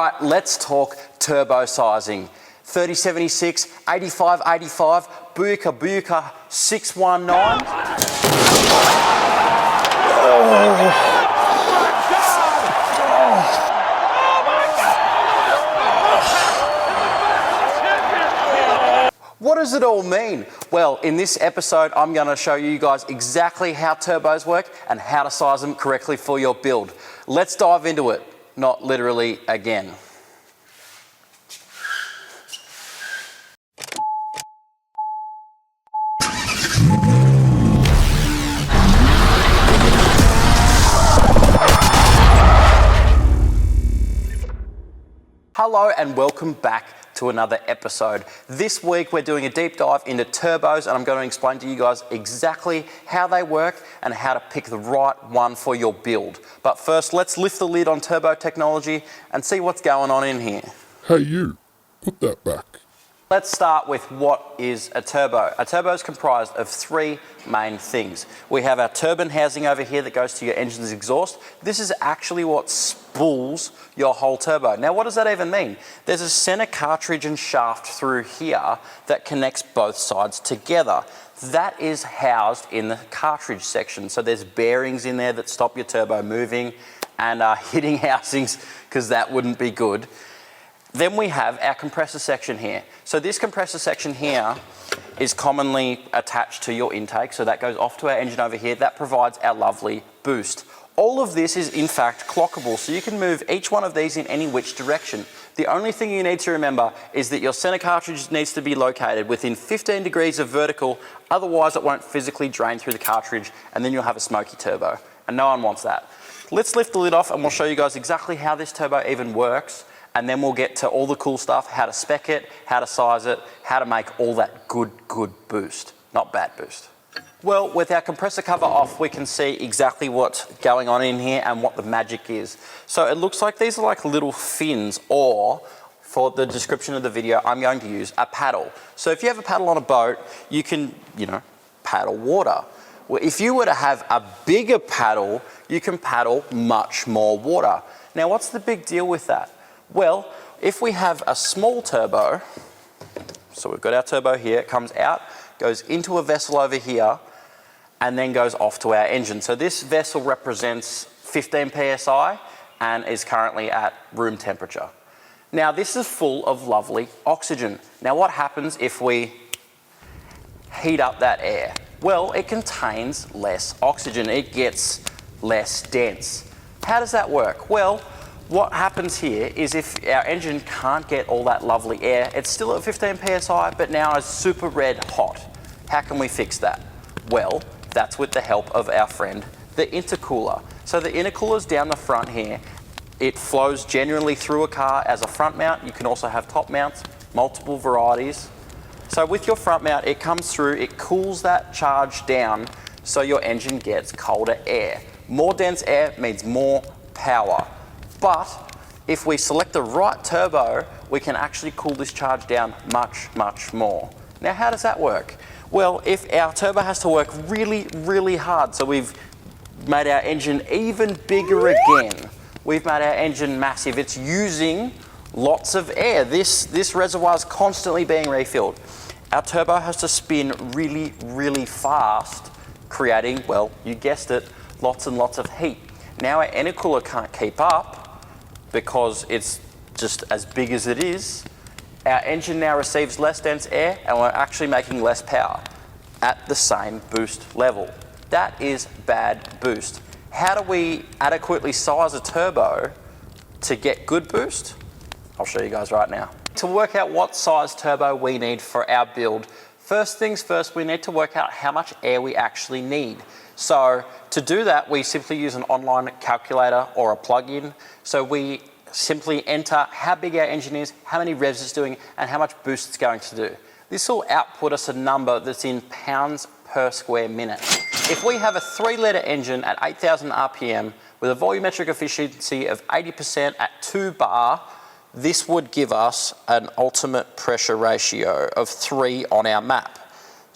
right, let's talk turbo sizing. 3076, 8585, Booyaka Booyaka 619. What does it all mean? Well, in this episode, I'm going to show you guys exactly how turbos work and how to size them correctly for your build. Let's dive into it, not literally again. Hello and welcome back to another episode. This week we're doing a deep dive into turbos and I'm going to explain to you guys exactly how they work and how to pick the right one for your build. But first, let's lift the lid on turbo technology and see what's going on in here. Hey you, put that back. Let's start with what is a turbo. A turbo is comprised of three main things. We have our turbine housing over here that goes to your engine's exhaust. This is actually what spools your whole turbo. Now, what does that even mean? There's a center cartridge and shaft through here that connects both sides together. That is housed in the cartridge section. So there's bearings in there that stop your turbo moving and hitting housings, because that wouldn't be good. Then we have our compressor section here. So this compressor section here is commonly attached to your intake. So that goes off to our engine over here. That provides our lovely boost. All of this is in fact clockable. So you can move each one of these in any which direction. The only thing you need to remember is that your center cartridge needs to be located within 15 degrees of vertical. Otherwise it won't physically drain through the cartridge and then you'll have a smoky turbo. And no one wants that. Let's lift the lid off and we'll show you guys exactly how this turbo even works. And then we'll get to all the cool stuff, how to spec it, how to size it, how to make all that good boost, not bad boost. Well, with our compressor cover off, we can see exactly what's going on in here and what the magic is. So it looks like these are like little fins, or for the description of the video, I'm going to use a paddle. So if you have a paddle on a boat, you can, paddle water. Well, if you were to have a bigger paddle, you can paddle much more water. Now, what's the big deal with that? Well, if we have a small turbo, so we've got our turbo here, it comes out, goes into a vessel over here, and then goes off to our engine. So this vessel represents 15 psi and is currently at room temperature. Now this is full of lovely oxygen. Now what happens if we heat up that air? Well, it contains less oxygen. It gets less dense. How does that work? Well, what happens here is if our engine can't get all that lovely air, it's still at 15 psi, but now is super red hot. How can we fix that? Well, that's with the help of our friend, the intercooler. So the intercooler's down the front here. It flows generally through a car as a front mount. You can also have top mounts, multiple varieties. So with your front mount, it comes through, it cools that charge down so your engine gets colder air. More dense air means more power. But if we select the right turbo, we can actually cool this charge down much more. Now, how does that work? Well, if our turbo has to work really hard, so we've made our engine even bigger again, we've made our engine massive, it's using lots of air. This reservoir is constantly being refilled. Our turbo has to spin really fast, creating, well, you guessed it, lots and lots of heat. Now our intercooler can't keep up, because it's just as big as it is. Our engine now receives less dense air and we're actually making less power at the same boost level. That is bad boost. How do we adequately size a turbo to get good boost? I'll show you guys right now. To work out what size turbo we need for our build, first things first, we need to work out how much air we actually need. So to do that, we simply use an online calculator or a plug-in. So we simply enter how big our engine is, how many revs it's doing, and how much boost it's going to do. This will output us a number that's in pounds per square minute. If we have a 3-litre engine at 8,000 RPM with a volumetric efficiency of 80% at 2 bar, this would give us an ultimate pressure ratio of 3 on our map.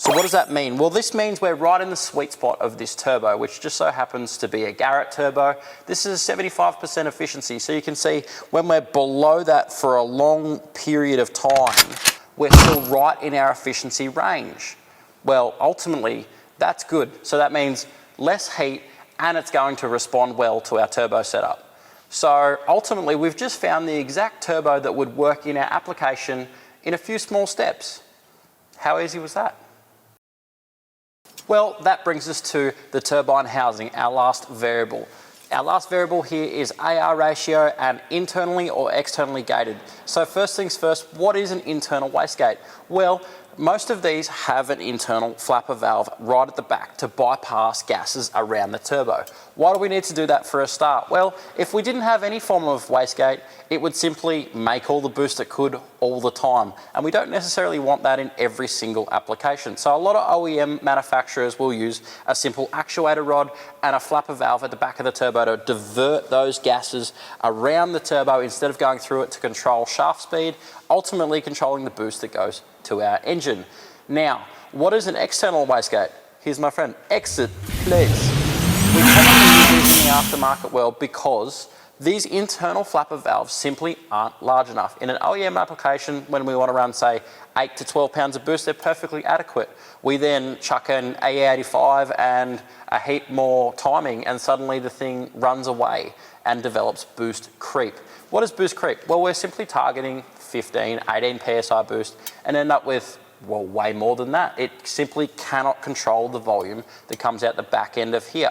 So what does that mean? Well, this means we're right in the sweet spot of this turbo, which just so happens to be a Garrett turbo. This is a 75% efficiency. So you can see when we're below that for a long period of time, we're still right in our efficiency range. Well, ultimately, that's good. So that means less heat and it's going to respond well to our turbo setup. So ultimately, we've just found the exact turbo that would work in our application in a few small steps. How easy was that? Well, that brings us to the turbine housing, our last variable. Our last variable here is AR ratio and internally or externally gated. So first things first, what is an internal wastegate? Well, most of these have an internal flapper valve right at the back to bypass gases around the turbo. Why do we need to do that for a start? Well, if we didn't have any form of wastegate, it would simply make all the boost it could all the time. And we don't necessarily want that in every single application. So a lot of OEM manufacturers will use a simple actuator rod and a flapper valve at the back of the turbo to divert those gases around the turbo instead of going through it to control shaft speed, ultimately controlling the boost that goes to our engine. Now, what is an external wastegate? Here's my friend. Exit, please. We commonly use these in the aftermarket world because these internal flapper valves simply aren't large enough. In an OEM application, when we want to run, say, 8 to 12 pounds of boost, they're perfectly adequate. We then chuck in AE85 and a heap more timing, and suddenly the thing runs away and develops boost creep. What is boost creep? Well, we're simply targeting 15, 18 PSI boost and end up with, well, way more than that. It simply cannot control the volume that comes out the back end of here.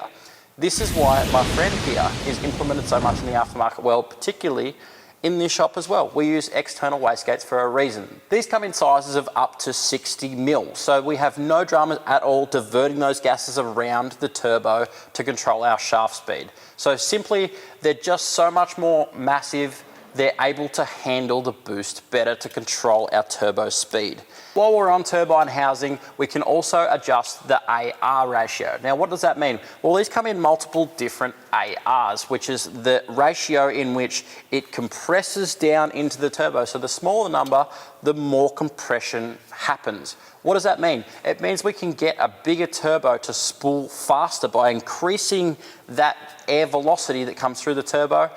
This is why my friend here is implemented so much in the aftermarket world, particularly in this shop as well. We use external wastegates for a reason. These come in sizes of up to 60 mil, so we have no dramas at all diverting those gases around the turbo to control our shaft speed. So simply, they're just so much more massive, they're able to handle the boost better to control our turbo speed. While we're on turbine housing, we can also adjust the AR ratio. Now, what does that mean? Well, these come in multiple different ARs, which is the ratio in which it compresses down into the turbo. So the smaller the number, the more compression happens. What does that mean? It means we can get a bigger turbo to spool faster by increasing that air velocity that comes through the turbo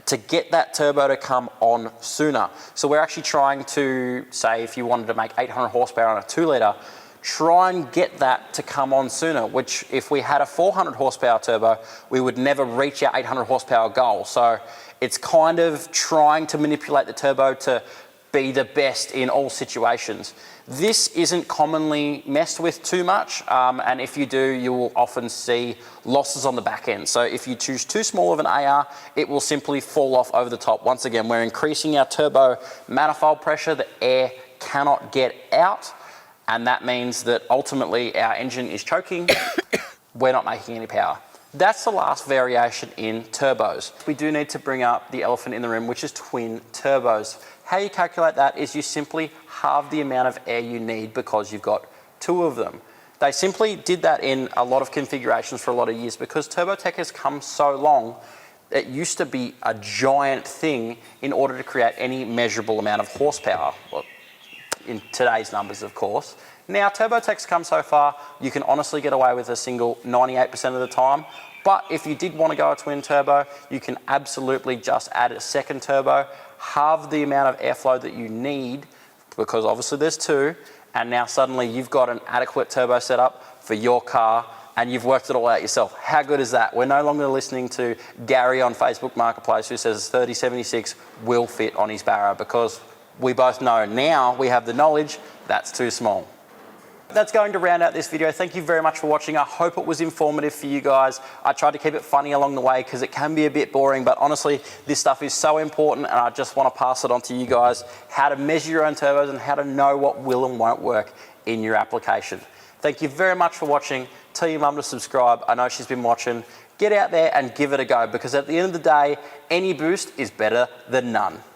to get that turbo to come on sooner. So we're actually trying to, say, if you wanted to make 800 horsepower on a 2 litre, try and get that to come on sooner, which if we had a 400 horsepower turbo, we would never reach our 800 horsepower goal. So it's kind of trying to manipulate the turbo to be the best in all situations. This isn't commonly messed with too much, and if you do, you will often see losses on the back end. So if you choose too small of an AR, it will simply fall off over the top. Once again, we're increasing our turbo manifold pressure. The air cannot get out, and that means that ultimately our engine is choking. We're not making any power. That's the last variation in turbos. We do need to bring up the elephant in the room, which is twin turbos. How you calculate that is you simply halve the amount of air you need because you've got two of them. They simply did that in a lot of configurations for a lot of years because Turbotech has come so long. It used to be a giant thing in order to create any measurable amount of horsepower, well, in today's numbers, of course. Now, Turbotech's come so far, you can honestly get away with a single 98% of the time. But if you did want to go a twin turbo, you can absolutely just add a second turbo, halve the amount of airflow that you need, because obviously there's two, and now suddenly you've got an adequate turbo setup for your car, and you've worked it all out yourself. How good is that? We're no longer listening to Gary on Facebook Marketplace who says 3076 will fit on his Barrow, because we both know now we have the knowledge that's too small. That's going to round out this video. Thank you very much for watching. I hope it was informative for you guys. I tried to keep it funny along the way because it can be a bit boring, but honestly, this stuff is so important and I just want to pass it on to you guys, how to measure your own turbos and how to know what will and won't work in your application. Thank you very much for watching. Tell your mum to subscribe. I know she's been watching. Get out there and give it a go, because at the end of the day, any boost is better than none.